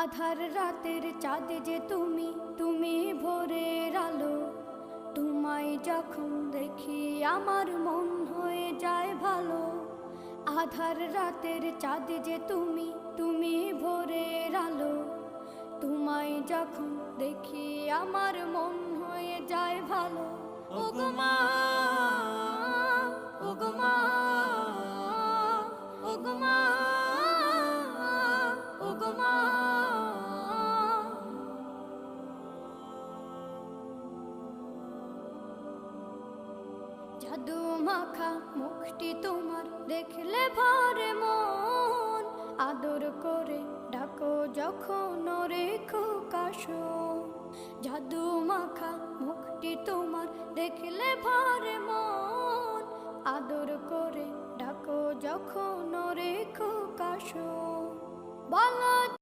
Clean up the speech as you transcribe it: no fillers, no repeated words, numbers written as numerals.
আধার রাতের চাঁদ যে তুমি, তুমি ভোরের আলো। তোমায় যখন দেখি আমার মন হয়ে যায় ভালো। আধার রাতের চাঁদ যে তুমি, তুমি ভোরের আলো। তোমায় যখন দেখি আমার মন হয়ে যায় ভালো। ওগো মা, ওগো মা, ওগো মা, ওগো মা। জাদু মাখা মুখটি তোমার দেখলে ভরে মন। আদর করে ডাকো যখন রেখো কাশন। জাদু মাখা মুখটি তোমার দেখলে ভরে মন। আদর করে ডাকো যখন রেখো কাশন। বলো